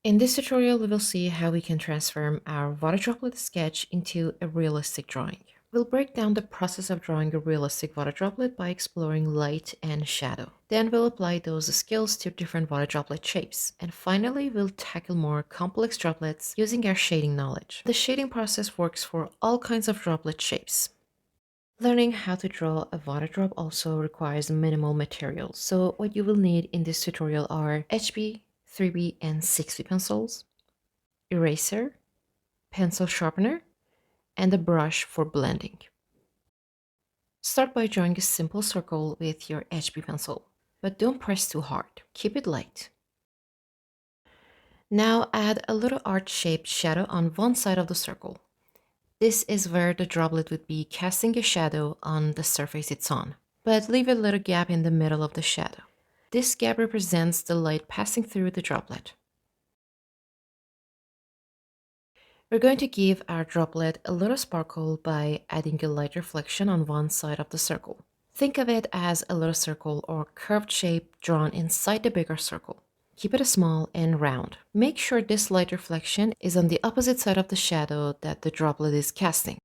In this tutorial, we will see how we can transform our water droplet sketch into a realistic drawing. We'll break down the process of drawing a realistic water droplet by exploring light and shadow. Then we'll apply those skills to different water droplet shapes. And finally, we'll tackle more complex droplets using our shading knowledge. The shading process works for all kinds of droplet shapes. Learning how to draw a water drop also requires minimal materials, so what you will need in this tutorial are HB, 3B, and 6B pencils, eraser, pencil sharpener, and a brush for blending. Start by drawing a simple circle with your HB pencil, but don't press too hard. Keep it light. Now add a little arch-shaped shadow on one side of the circle. This is where the droplet would be casting a shadow on the surface it's on, but leave a little gap in the middle of the shadow. This gap represents the light passing through the droplet. We're going to give our droplet a little sparkle by adding a light reflection on one side of the circle. Think of it as a little circle or curved shape drawn inside the bigger circle. Keep it small and round. Make sure this light reflection is on the opposite side of the shadow that the droplet is casting.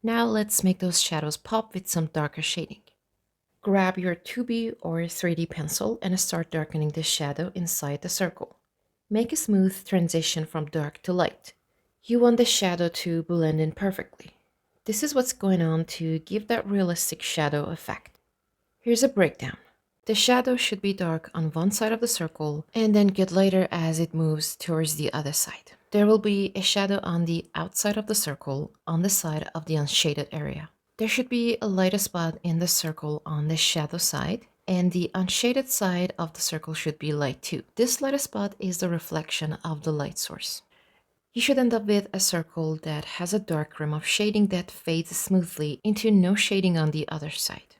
Now let's make those shadows pop with some darker shading. Grab your 2B or 3D pencil and start darkening the shadow inside the circle. Make a smooth transition from dark to light. You want the shadow to blend in perfectly. This is what's going on to give that realistic shadow effect. Here's a breakdown. The shadow should be dark on one side of the circle and then get lighter as it moves towards the other side. There will be a shadow on the outside of the circle on the side of the unshaded area. There should be a lighter spot in the circle on the shadow side, and the unshaded side of the circle should be light too. This lighter spot is the reflection of the light source. You should end up with a circle that has a dark rim of shading that fades smoothly into no shading on the other side.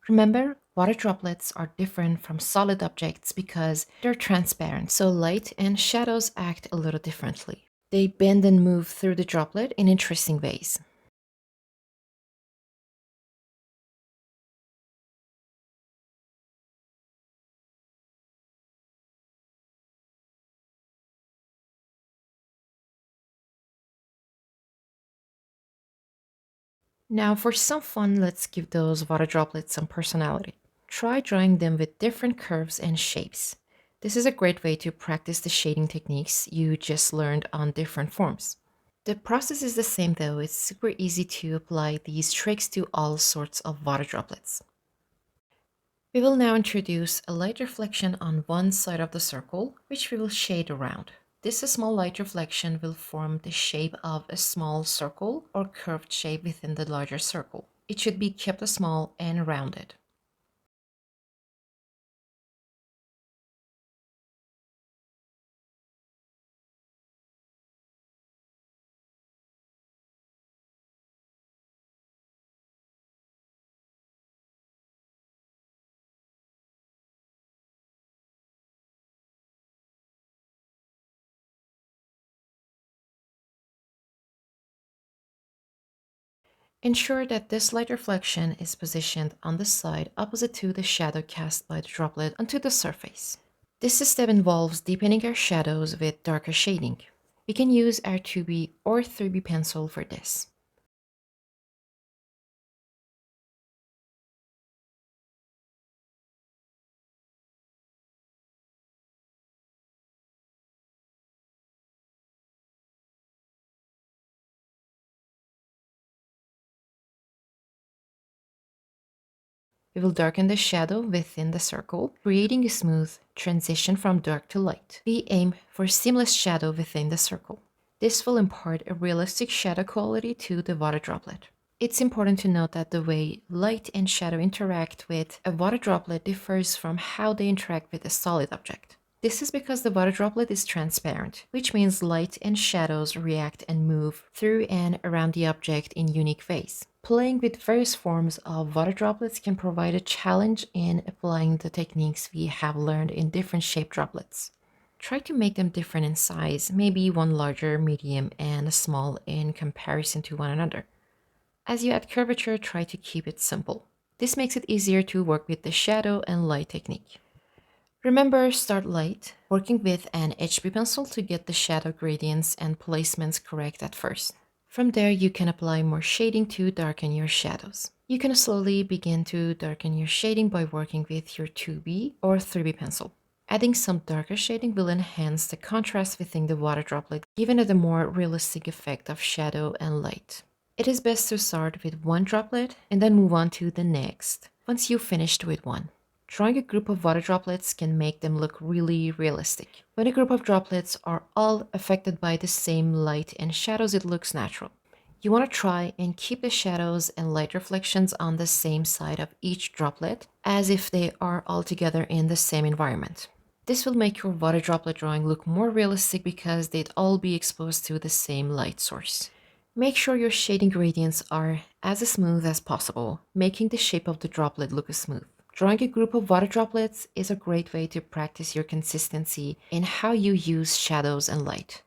Remember, water droplets are different from solid objects because they're transparent, so light and shadows act a little differently. They bend and move through the droplet in interesting ways. Now for some fun, let's give those water droplets some personality. Try drawing them with different curves and shapes. This is a great way to practice the shading techniques you just learned on different forms. The process is the same though, it's super easy to apply these tricks to all sorts of water droplets. We will now introduce a light reflection on one side of the circle, which we will shade around. This small light reflection will form the shape of a small circle or curved shape within the larger circle. It should be kept small and rounded. Ensure that this light reflection is positioned on the side opposite to the shadow cast by the droplet onto the surface. This step involves deepening our shadows with darker shading. We can use our 2B or 3B pencil for this. We will darken the shadow within the circle, creating a smooth transition from dark to light. We aim for seamless shadow within the circle. This will impart a realistic shadow quality to the water droplet. It's important to note that the way light and shadow interact with a water droplet differs from how they interact with a solid object. This is because the water droplet is transparent, which means light and shadows react and move through and around the object in unique ways. Playing with various forms of water droplets can provide a challenge in applying the techniques we have learned in different shaped droplets. Try to make them different in size, maybe one larger, medium, and a small in comparison to one another. As you add curvature, try to keep it simple. This makes it easier to work with the shadow and light technique. Remember, start light, working with an HB pencil to get the shadow gradients and placements correct at first. From there, you can apply more shading to darken your shadows. You can slowly begin to darken your shading by working with your 2B or 3B pencil. Adding some darker shading will enhance the contrast within the water droplet, giving it a more realistic effect of shadow and light. It is best to start with one droplet and then move on to the next once you've finished with one. Drawing a group of water droplets can make them look really realistic. When a group of droplets are all affected by the same light and shadows, it looks natural. You want to try and keep the shadows and light reflections on the same side of each droplet, as if they are all together in the same environment. This will make your water droplet drawing look more realistic because they'd all be exposed to the same light source. Make sure your shading gradients are as smooth as possible, making the shape of the droplet look smooth. Drawing a group of water droplets is a great way to practice your consistency in how you use shadows and light.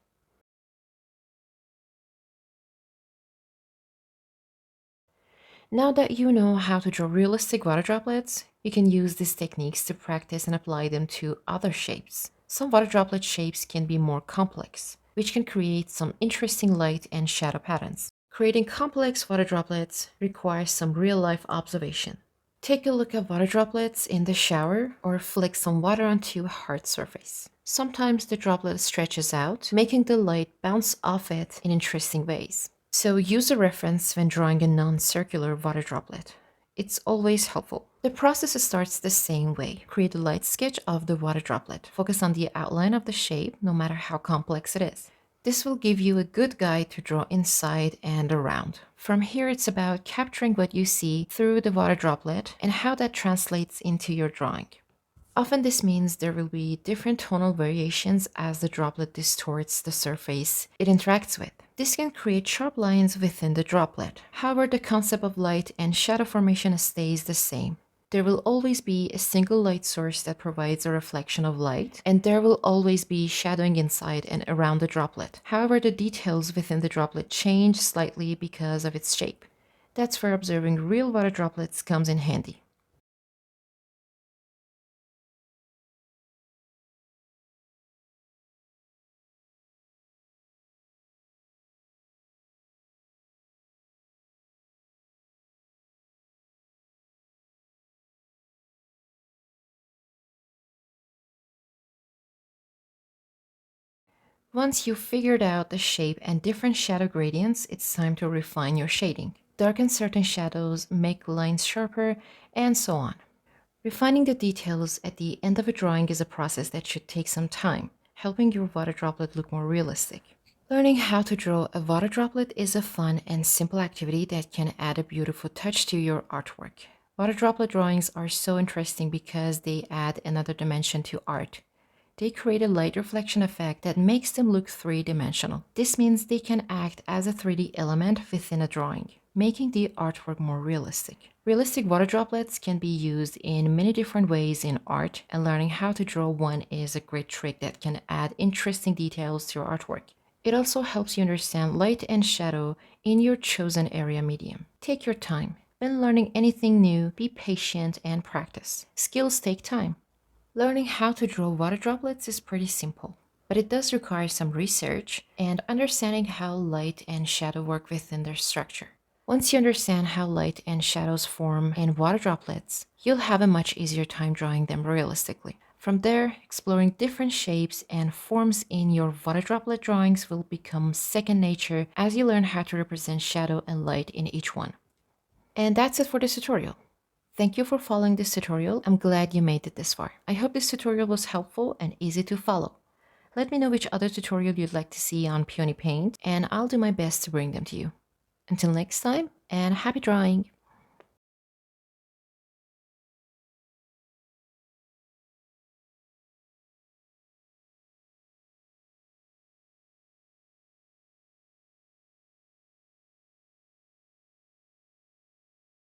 Now that you know how to draw realistic water droplets, you can use these techniques to practice and apply them to other shapes. Some water droplet shapes can be more complex, which can create some interesting light and shadow patterns. Creating complex water droplets requires some real-life observation. Take a look at water droplets in the shower or flick some water onto a hard surface. Sometimes the droplet stretches out, making the light bounce off it in interesting ways. So use a reference when drawing a non-circular water droplet. It's always helpful. The process starts the same way. Create a light sketch of the water droplet. Focus on the outline of the shape, no matter how complex it is. This will give you a good guide to draw inside and around. From here, it's about capturing what you see through the water droplet and how that translates into your drawing. Often this means there will be different tonal variations as the droplet distorts the surface it interacts with. This can create sharp lines within the droplet. However, the concept of light and shadow formation stays the same. There will always be a single light source that provides a reflection of light, and there will always be shadowing inside and around the droplet. However, the details within the droplet change slightly because of its shape. That's where observing real water droplets comes in handy. Once you've figured out the shape and different shadow gradients, it's time to refine your shading. Darken certain shadows, make lines sharper, and so on. Refining the details at the end of a drawing is a process that should take some time, helping your water droplet look more realistic. Learning how to draw a water droplet is a fun and simple activity that can add a beautiful touch to your artwork. Water droplet drawings are so interesting because they add another dimension to art. They create a light reflection effect that makes them look three-dimensional. This means they can act as a 3D element within a drawing, making the artwork more realistic. Realistic water droplets can be used in many different ways in art, and learning how to draw one is a great trick that can add interesting details to your artwork. It also helps you understand light and shadow in your chosen area medium. Take your time. When learning anything new, be patient and practice. Skills take time. Learning how to draw water droplets is pretty simple, but it does require some research and understanding how light and shadow work within their structure. Once you understand how light and shadows form in water droplets, you'll have a much easier time drawing them realistically. From there, exploring different shapes and forms in your water droplet drawings will become second nature as you learn how to represent shadow and light in each one. And that's it for this tutorial. Thank you for following this tutorial. I'm glad you made it this far. I hope this tutorial was helpful and easy to follow. Let me know which other tutorial you'd like to see on Peonypaint, and I'll do my best to bring them to you. Until next time, and happy drawing!